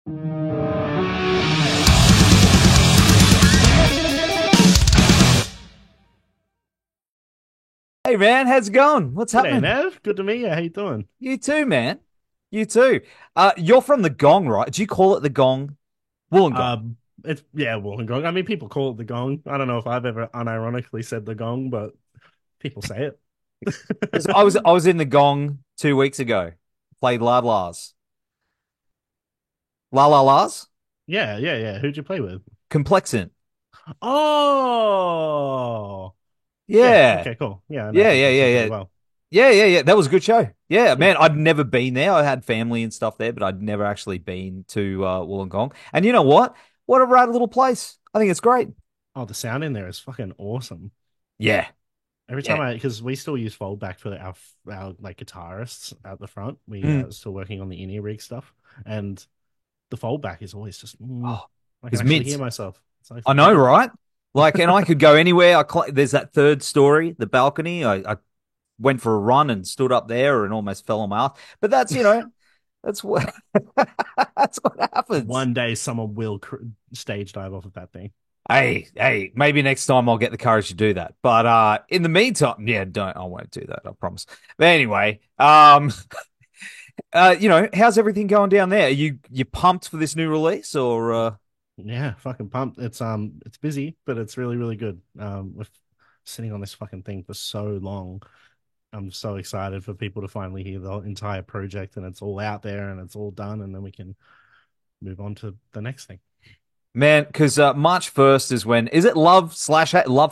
Hey man, how's it going? What's G'day, happening? Nev. Good to meet you. How you doing? You too, man. You too. You're from the Gong, right? Do you call it the Gong? Wollongong. It's yeah, Wollongong. I mean, people call it the gong. I don't know if I've ever unironically said the gong, but people say it. 'Cause I was in the Gong 2 weeks ago. Played La La's. La La La's? Yeah, yeah, yeah. Who'd you play with? Complexant. Oh, yeah. Yeah. Okay, cool. Yeah, I know Yeah, yeah, yeah, Complexity pretty yeah. well. Yeah, yeah, yeah. That was a good show. Yeah, Yeah. man, I'd never been there. I had family and stuff there, but I'd never actually been to Wollongong. And you know what? What a rad little place. I think it's great. Oh, the sound in there is fucking awesome. Yeah. Every time Yeah. because we still use foldback for our like guitarists at the front. We Mm. still working on the in-ear rig stuff, and the foldback is always just Oh, I can it's actually hear mint. myself. It's so I know, fucking good. right? Like, and I could go anywhere. There's that third story, the balcony. I went for a run and stood up there and almost fell on my ass. But that's what that's what happens. One day someone will stage dive off of that thing. Hey, hey, maybe next time I'll get the courage to do that. But in the meantime, yeah, don't I won't do that, I promise. But anyway, how's everything going down there? Are you pumped for this new release or Yeah, fucking pumped. It's busy, but it's really, really good. With sitting on this fucking thing for so long, I'm so excited for people to finally hear the entire project and it's all out there and it's all done, and then we can move on to the next thing. man, because March 1st is when is it love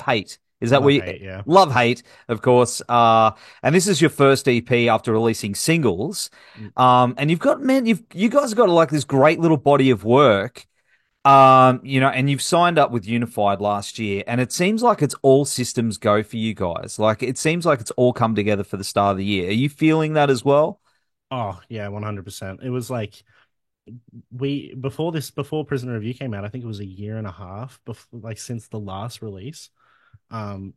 hate? Is that Love we hate, yeah. love hate, of course. And this is your first EP after releasing singles. Mm. And you've got man, you guys have got like this great little body of work. And you've signed up with Unified last year, and it seems like it's all systems go for you guys. Like it seems like it's all come together for the start of the year. Are you feeling that as well? Oh yeah, 100%. It was like we before Prisoner of You came out. I think it was a year and a half before, like since the last release. Um,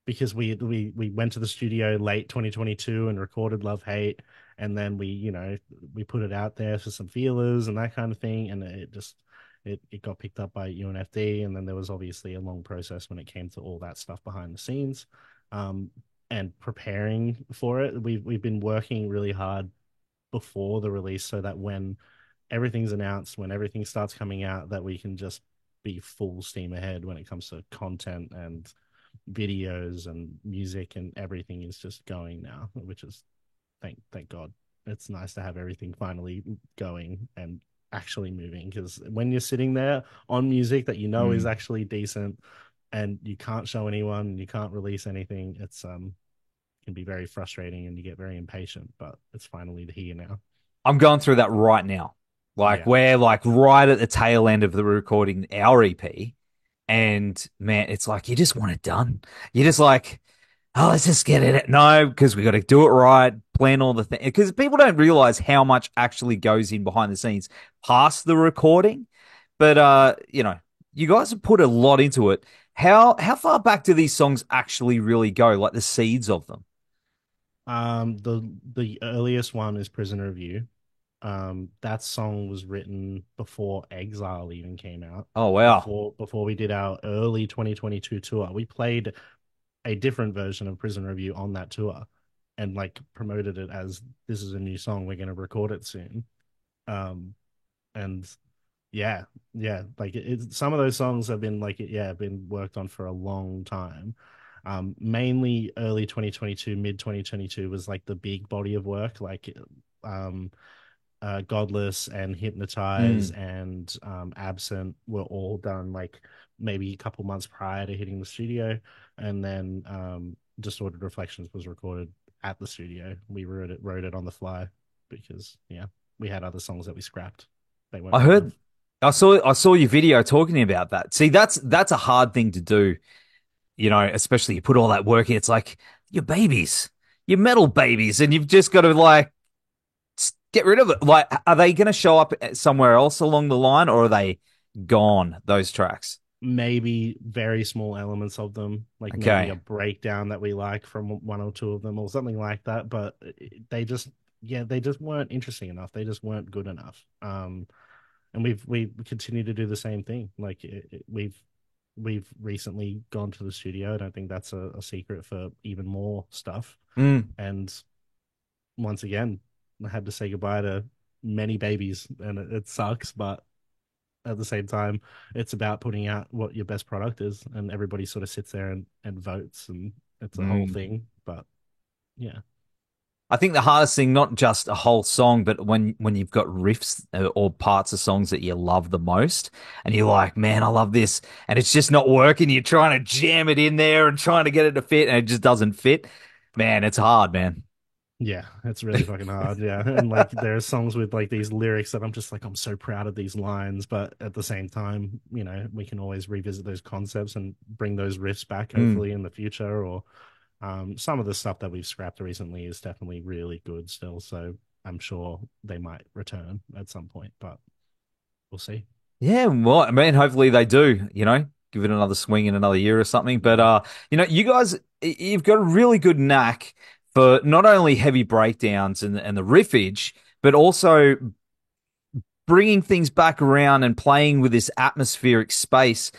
because we went to the studio late 2022 and recorded Love Hate, and then we put it out there for some feelers and that kind of thing, and it got picked up by UNFD, and then there was obviously a long process when it came to all that stuff behind the scenes, um, and preparing for it. We've been working really hard before the release so that when everything's announced, when everything starts coming out, that we can just be full steam ahead when it comes to content and videos and music, and everything is just going now, which is thank God. It's nice to have everything finally going and actually moving, because when you're sitting there on music that you know is Mm. actually decent and you can't show anyone, you can't release anything, it's can be very frustrating and you get very impatient, but it's finally here now. I'm going through that right now. Like Yeah. we're like right at the tail end of the recording our EP. And man, it's like you just want it done. You're just like, oh, let's just get it. No, because we got to do it right, plan all the things. Because people don't realize how much actually goes in behind the scenes past the recording. But you guys have put a lot into it. How far back do these songs actually really go? Like the seeds of them? The earliest one is Prisoner of You. That song was written before Exile even came out. Oh wow. Before we did our early 2022 tour, we played a different version of Prisoner of You on that tour, and like promoted it as this is a new song. We're gonna record it soon. Um, and yeah, yeah, like some of those songs have been been worked on for a long time. Mainly early 2022, mid 2022 was like the big body of work, like um Godless and Hypnotize Mm. and Absent were all done like maybe a couple months prior to hitting the studio, and then Distorted Reflections was recorded at the studio. We wrote it on the fly because yeah, we had other songs that we scrapped. They weren't I good enough. heard I saw your video talking about that. See, that's a hard thing to do, especially you put all that work in. It's like your babies, your metal babies, and you've just got to like get rid of it. Like, are they going to show up somewhere else along the line, or are they gone? Those tracks. Maybe very small elements of them, like maybe a Okay. breakdown that we like from one or two of them or something like that. But they just, yeah, they just weren't interesting enough. They just weren't good enough. and we continue to do the same thing. Like we've recently gone to the studio. I don't think that's a secret for even more stuff. Mm. And once again, I had to say goodbye to many babies, and it sucks, but at the same time, it's about putting out what your best product is, and everybody sort of sits there and votes, and it's a whole Mm. thing. But yeah, I think the hardest thing, not just a whole song, but when you've got riffs or parts of songs that you love the most, and you're like, man, I love this, and it's just not working. You're trying to jam it in there and trying to get it to fit, and it just doesn't fit. Man, it's hard, man. yeah, it's really fucking hard. Yeah, and like there are songs with like these lyrics that I'm just like I'm so proud of these lines, but at the same time, we can always revisit those concepts and bring those riffs back, Mm. hopefully in the future. Or some of the stuff that we've scrapped recently is definitely really good still, so I'm sure they might return at some point, but we'll see. Yeah, well, I mean, hopefully they do, give it another swing in another year or something. But Yeah. you guys, you've got a really good knack for not only heavy breakdowns and the riffage, but also bringing things back around and playing with this atmospheric space.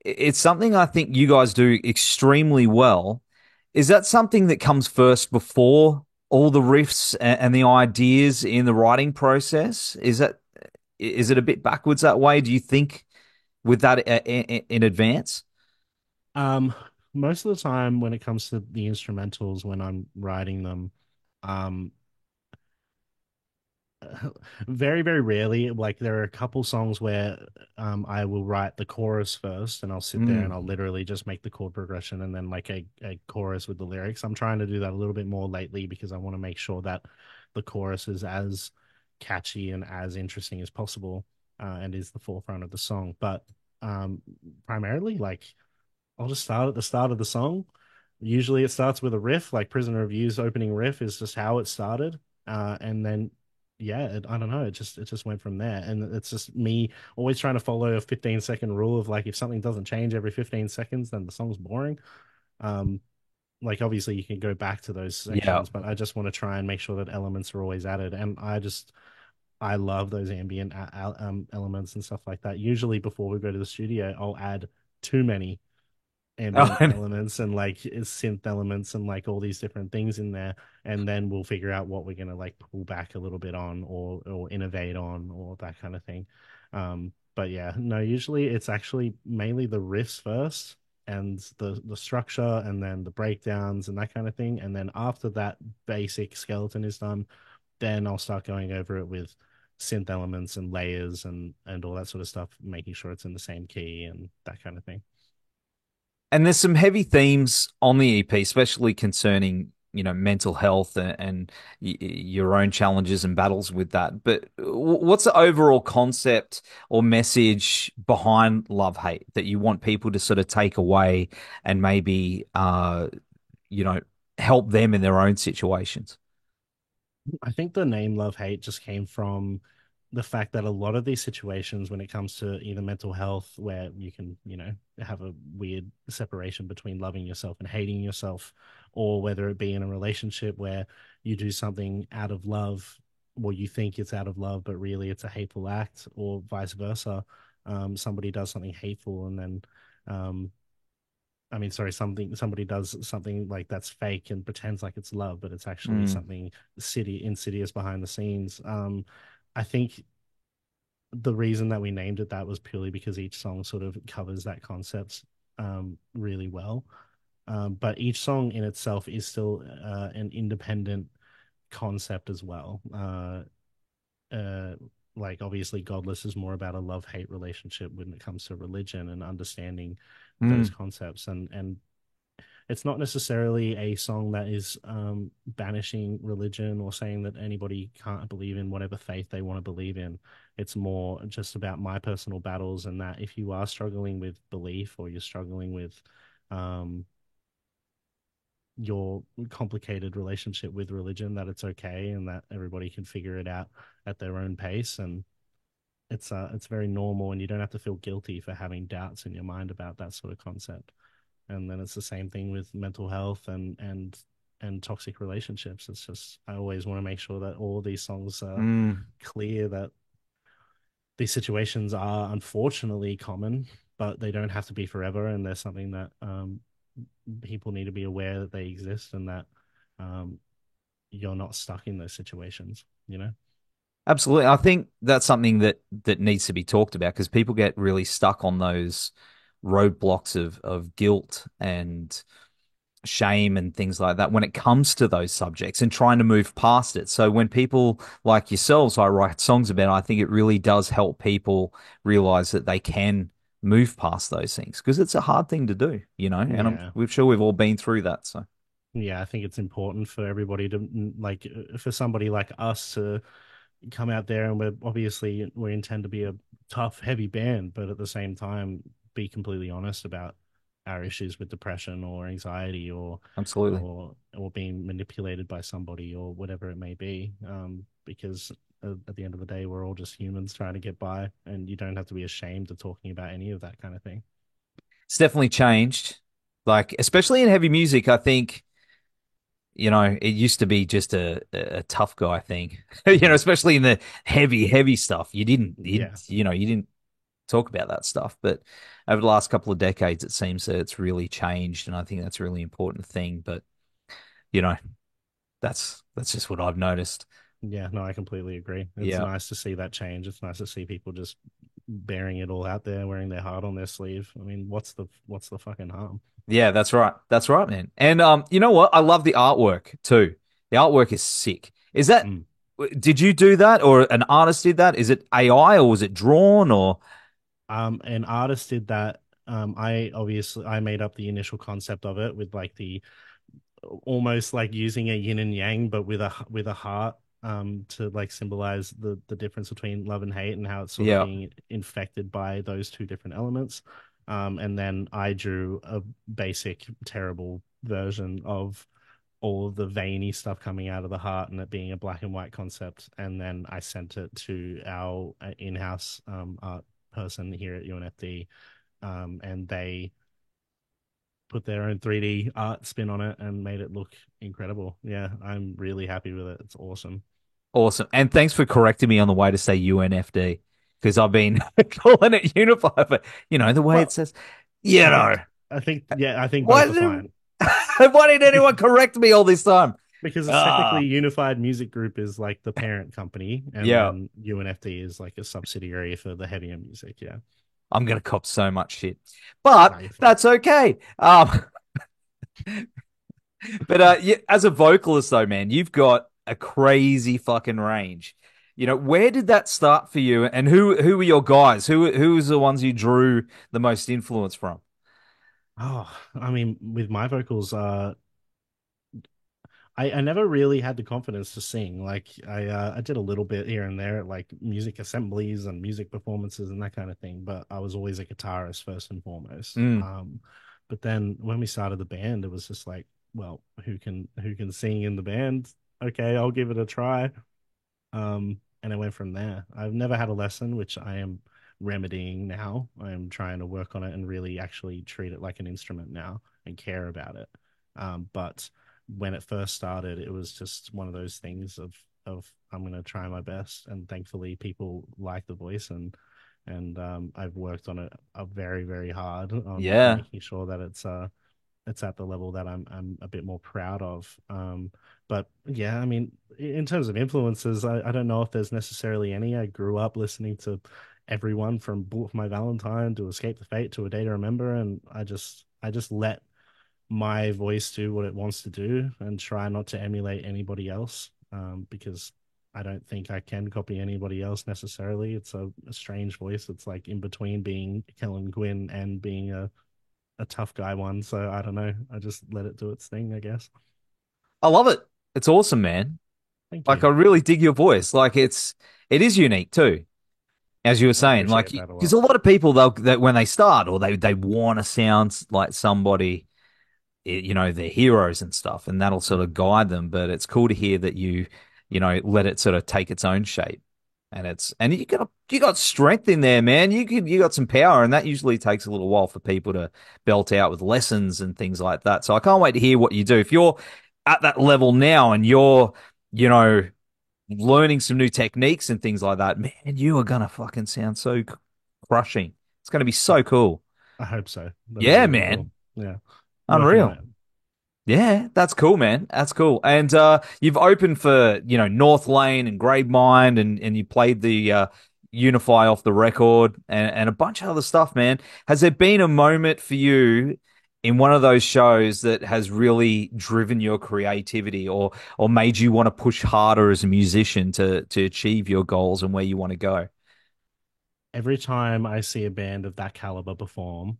It's something I think you guys do extremely well. Is that something that comes first before all the riffs and the ideas in the writing process? Is it a bit backwards that way? Do you think with that in advance? Um, Most of the time when it comes to the instrumentals, when I'm writing them, um, very, very rarely. Like there are a couple songs where I will write the chorus first, and I'll sit there and Mm. I'll literally just make the chord progression and then like a chorus with the lyrics. I'm trying to do that a little bit more lately because I want to make sure that the chorus is as catchy and as interesting as possible, and is the forefront of the song. But um, primarily, like I'll just start at the start of the song. Usually it starts with a riff, like Prisoner of You's opening riff is just how it started. And then yeah, I don't know, it just went from there. And it's just me always trying to follow a 15-second rule of like if something doesn't change every 15 seconds, then the song's boring. Um, like obviously you can go back to those Yeah. sections, but I just want to try and make sure that elements are always added. And I love those ambient elements and stuff like that. Usually before we go to the studio, I'll add too many ambient elements and like synth elements and like all these different things in there, and then we'll figure out what we're gonna like pull back a little bit on or innovate on or that kind of thing. But yeah, no, usually it's actually mainly the riffs first and the structure and then the breakdowns and that kind of thing, and then after that basic skeleton is done, then I'll start going over it with synth elements and layers and all that sort of stuff, making sure it's in the same key and that kind of thing. And there's some heavy themes on the EP, especially concerning, mental health and your own challenges and battles with that. But what's the overall concept or message behind Love Hate that you want people to sort of take away and maybe, you know, help them in their own situations? I think the name Love Hate just came from the fact that a lot of these situations, when it comes to either mental health, where you can, have a weird separation between loving yourself and hating yourself, or whether it be in a relationship where you do something out of love, or you think it's out of love, but really it's a hateful act, or vice versa. Somebody does something hateful and then um, I mean, sorry, somebody does something like that's fake and pretends like it's love, but it's actually Mm, something city insidious behind the scenes. I think the reason that we named it that was purely because each song sort of covers that concept really well. But each song in itself is still an independent concept as well. Uh, like obviously, Godless is more about a love-hate relationship when it comes to religion and understanding those mm, concepts, and it's not necessarily a song that is banishing religion or saying that anybody can't believe in whatever faith they want to believe in. It's more just about my personal battles, and that if you are struggling with belief or you're struggling with um, your complicated relationship with religion, that it's okay and that everybody can figure it out at their own pace. And it's very normal, and you don't have to feel guilty for having doubts in your mind about that sort of concept. And then it's the same thing with mental health and toxic relationships. It's just I always want to make sure that all of these songs are mm. clear that these situations are unfortunately common, but they don't have to be forever, and there's something that people need to be aware that they exist and that um, you're not stuck in those situations, you know? Absolutely. I think that's something that needs to be talked about because people get really stuck on those roadblocks of guilt and shame and things like that when it comes to those subjects and trying to move past it. So when people like yourselves, I write songs about it, I think it really does help people realize that they can move past those things because it's a hard thing to do, and Yeah. we're sure we've all been through that. So Yeah, I think it's important for everybody to like for somebody like us to come out there, and we intend to be a tough, heavy band, but at the same time be completely honest about our issues with depression or anxiety absolutely. or being manipulated by somebody or whatever it may be. Because at the end of the day, we're all just humans trying to get by, and you don't have to be ashamed of talking about any of that kind of thing. It's definitely changed. Like, especially in heavy music, I think it used to be just a tough guy thing. Mhm. Especially in the heavy stuff. Yeah. You didn't talk about that stuff. But over the last couple of decades, it seems that it's really changed, and I think that's a really important thing. But you know, that's just what I've noticed. Yeah, no, I completely agree. It's Yeah. nice to see that change. It's nice to see people just bearing it all out there, wearing their heart on their sleeve. I mean, what's the fucking harm? Yeah, that's right. That's right, man. And you know what? I love the artwork too. The artwork is sick. Is that Mm. did you do that or an artist did that? Is it AI or was it drawn or An artist did that. I made up the initial concept of it with like the almost like using a yin and yang, but with a heart, to like symbolize the difference between love and hate and how it's sort of yeah. being infected by those two different elements. And then I drew a basic, terrible version of all of the veiny stuff coming out of the heart and it being a black and white concept. And then I sent it to our in-house art person here at UNFD, and they put their own 3D art spin on it and made it look incredible. Yeah, I'm really happy with it. It's awesome. Awesome. And thanks for correcting me on the way to say UNFD because I've been calling it Unify, but the way it Well, says, I know, think I think why both are didn't fine why didn't anyone correct me all this time? because it's technically Ah, Unified Music Group is like the parent company, and yeah. then UNFD is like a subsidiary for the heavier music. Yeah, I'm gonna cop so much shit, but no, you're fine. that's okay. But as a vocalist though, man, you've got a crazy fucking range. Where did that start for you, and who were your guys? Who was the ones you drew the most influence from? Oh, I mean, with my vocals, I never really had the confidence to sing. Like I did a little bit here and there at like music assemblies and music performances and that kind of thing, but I was always a guitarist first and foremost. Mm. But then when we started the band, it was just like, well, who can sing in the band? Okay, I'll give it a try. And it went from there. I've never had a lesson, which I am remedying now. I am trying to work on it and really actually treat it like an instrument now and care about it. But when it first started, it was just one of those things of I'm gonna try my best, and thankfully people like the voice and I've worked on it very hard on Yeah. making sure that it's at the level that I'm a bit more proud of. But yeah, I mean, in terms of influences, I don't know if there's necessarily any. I grew up listening to everyone from Bullet for My Valentine to Escape the Fate to A Day to Remember, and I just let my voice do what it wants to do and try not to emulate anybody else, because I don't think I can copy anybody else necessarily. It's a strange voice. It's like in between being Kellen Quinn and being a tough guy one. So I don't know. I just let it do its thing, I guess. I love it. It's awesome, man. Thank Like you. I really dig your voice. Like it is unique too, as you were I saying. Like appreciate that a because lot. a lot of people that when they start or they want to sound like somebody, they're heroes and stuff, and that'll sort of Mhm. guide them. But it's cool to hear that let it sort of take its own shape. And you got strength in there, man. You got some power, and that usually takes a little while for people to belt out with lessons and things like that. So I can't wait to hear what you do. If you're at that level now and you're, you know, learning some new techniques and things like that, man, you are gonna fucking sound so crushing. It's gonna be I, so cool. I hope so. That'd be Yeah, really cool. man. Yeah, working on Unreal. it. Yeah, that's cool, man. That's cool. And you've opened for, North Lane and Gravemind and you played the Unify off the record and a bunch of other stuff, man. Has there been a moment for you in one of those shows that has really driven your creativity or made you want to push harder as a musician to achieve your goals and where you want to go? Every time I see a band of that caliber perform,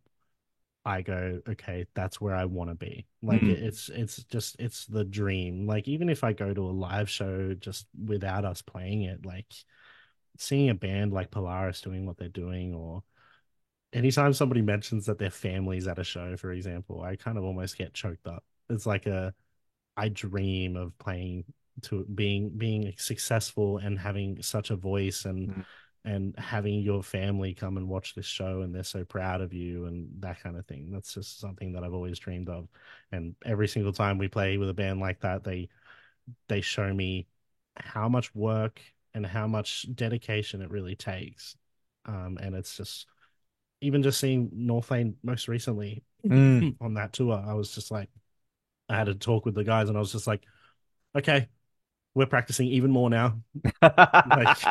I go, okay, that's where I want to be. Like Mm. it's the dream. Like even if I go to a live show just without us playing it, like seeing a band like Polaris doing what they're doing, or anytime somebody mentions that their family's at a show, for example, I kind of almost get choked up. It's like I dream of playing to being successful and having such a voice and having your family come and watch this show and they're so proud of you and that kind of thing. That's just something that I've always dreamed of. And every single time we play with a band like that, they show me how much work and how much dedication it really takes. And it's just even just seeing Northlane most recently Mm. on that tour, I was just like, I had a talk with the guys and I was just like, okay, we're practicing even more now. Like,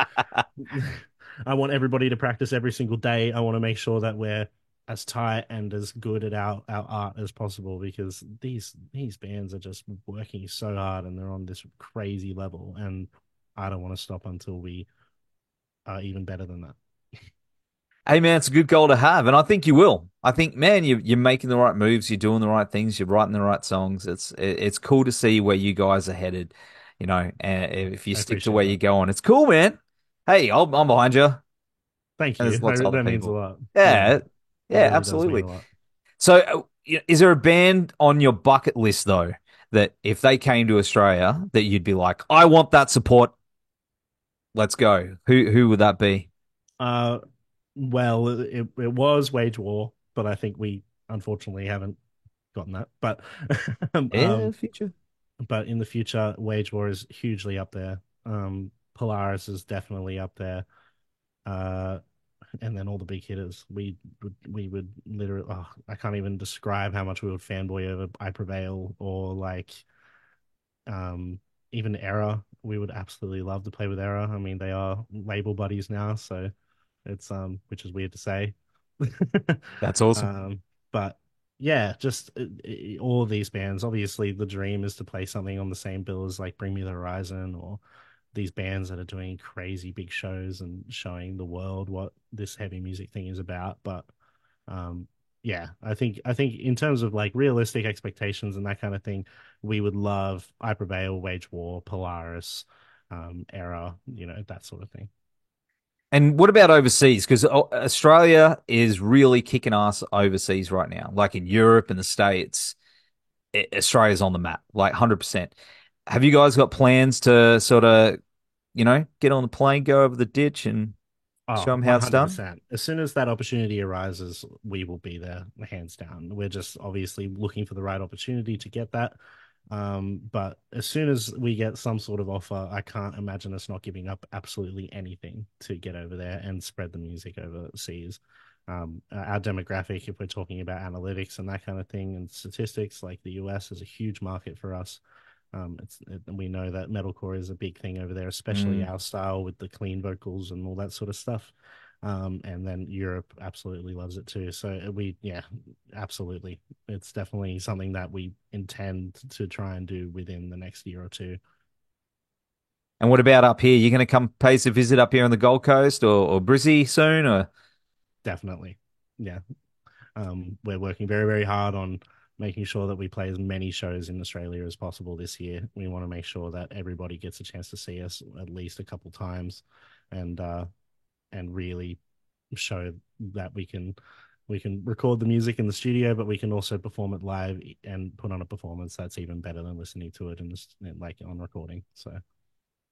I want everybody to practice every single day. I want to make sure that we're as tight and as good at our art as possible because these bands are just working so hard and they're on this crazy level and I don't want to stop until we are even better than that. Hey man, it's a good goal to have, and I think you will. I think, man, you're making the right moves, you're doing the right things, you're writing the right songs. It's cool to see where you guys are headed. And if you I stick to appreciate where that. you're going, it's cool, man. Hey, I'm behind you, and Thank you. there's lots of other That means a people. lot. Yeah, Yeah, it yeah, really does mean absolutely. a lot. So, is there a band on your bucket list though that if they came to Australia that you'd be like, I want that support. Let's go. Who would that be? Uh, well, it was Wage War, but I think we unfortunately haven't gotten that. Yeah, future. But in the future, Wage War is hugely up there. Polaris is definitely up there. Uh, and then all the big hitters. We would literally. Oh, I can't even describe how much we would fanboy over I Prevail or like um even Error. We would absolutely love to play with Error. I mean, they are label buddies now, so it's which is weird to say. That's awesome. um, but yeah, just all of these bands. Obviously, the dream is to play something on the same bill as like Bring Me the Horizon or these bands that are doing crazy big shows and showing the world what this heavy music thing is about. But um, yeah, I think in terms of like realistic expectations and that kind of thing, we would love I Prevail, Wage War, Polaris, Era, that sort of thing. And what about overseas? Because Australia is really kicking ass overseas right now, like in Europe and the States. Australia's on the map, like 100%. Have you guys got plans to sort of, get on the plane, go over the ditch and show Oh, them how it's done? 100%. As soon as that opportunity arises, we will be there, hands down. We're just obviously looking for the right opportunity to get that. But as soon as we get some sort of offer, I can't imagine us not giving up absolutely anything to get over there and spread the music overseas. Our demographic, if we're talking about analytics and that kind of thing and statistics, like the US is a huge market for us. We know that metalcore is a big thing over there, especially Mm. our style with the clean vocals and all that sort of stuff. And then Europe absolutely loves it too. So yeah, absolutely, it's definitely something that we intend to try and do within the next year or two. And what about up here? You going to come pay us a visit up here on the Gold Coast or Brizzy soon? Or Definitely, yeah. We're working very, very hard on making sure that we play as many shows in Australia as possible this year. We want to make sure that everybody gets a chance to see us at least a couple times, and really show that we can record the music in the studio, but we can also perform it live and put on a performance that's even better than listening to it in this like on recording. So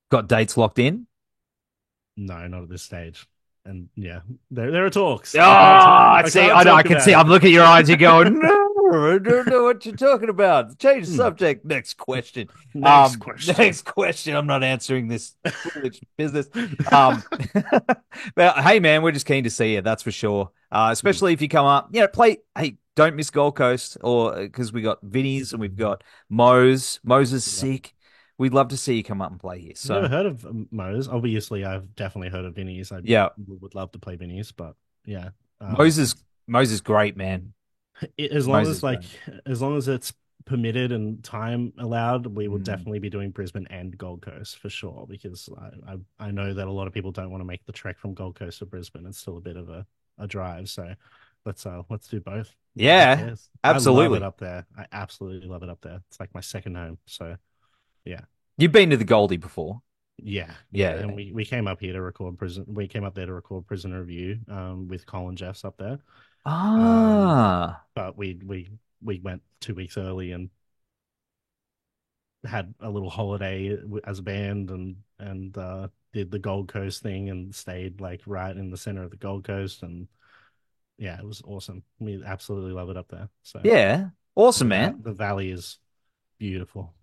got dates locked in? no, not at this stage. And yeah, there are talks. Oh, I see, can't I know, I talk can about see. it. I'm looking at your eyes. You're going, no. I don't know what you're talking about. Change the Hmm. subject. Next question. Next question. Next question. I'm not answering this foolish business. Um, but hey, man, we're just keen to see you. That's for sure. Hmm. Especially if you come up, play. Hey, don't miss Gold Coast, or because we got Vinny's and we've got Mo's. Mo's is Yeah. sick. We'd love to see you come up and play here. I've never So heard of Moe's. Obviously, I've definitely heard of Vinny's. I yeah, would love to play Vinny's, but yeah. Mo's is Mo's is great, man. As long Mo's as is great. as long as it's permitted and time allowed, we will Mm. definitely be doing Brisbane and Gold Coast for sure. Because I know that a lot of people don't want to make the trek from Gold Coast to Brisbane. It's still a bit of a drive, so let's do both. Who Yeah, cares? I love it absolutely. up there. I absolutely love it up there. It's like my second home. So yeah. You've been to the Goldie before. Yeah, Yeah, yeah, and yeah. we came up here to record prison. We came up there to record Prisoner Review, with Colin Jeffs up there. Um, Ah, but we went 2 weeks early and had a little holiday as a band and did the Gold Coast thing and stayed like right in the center of the Gold Coast and yeah, it was awesome. We absolutely love it up there. So yeah. Awesome, man. the valley is beautiful.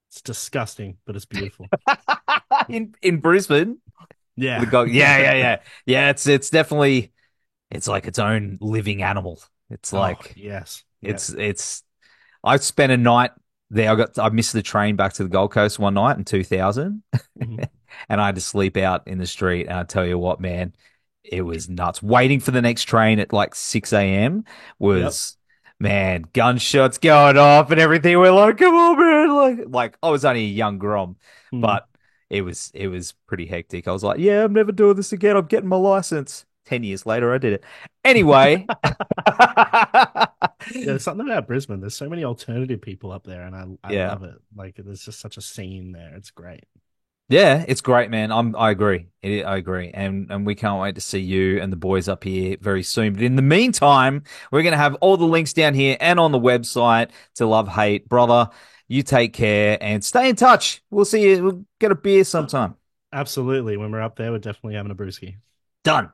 It's disgusting, but it's beautiful. In Brisbane, the Yeah, Gold. Yeah, yeah, yeah, yeah. It's definitely it's like its own living animal. It's oh like yes, yeah. it's. I spent a night there. I missed the train back to the Gold Coast one night in 2000, Mhm. and I had to sleep out in the street. And I tell you what, man, it was nuts. Waiting for the next train at like 6 a.m. Yep. was, man, gunshots going off and everything. We're like, come on, man. Like I was only a young grom, Mhm. but it was pretty hectic. I was like, yeah, I'm never doing this again. I'm getting my license. 10 years later, I did it. Anyway, Yeah, there's something about Brisbane. There's so many alternative people up there, and I yeah. love it. Like, there's just such a scene there. It's great. Yeah, it's great, man. I agree. I agree. And we can't wait to see you and the boys up here very soon. But in the meantime, we're going to have all the links down here and on the website to Love Hate. Brother, you take care and stay in touch. We'll see you. We'll get a beer sometime. Absolutely. When we're up there, we're definitely having a brewski. Done.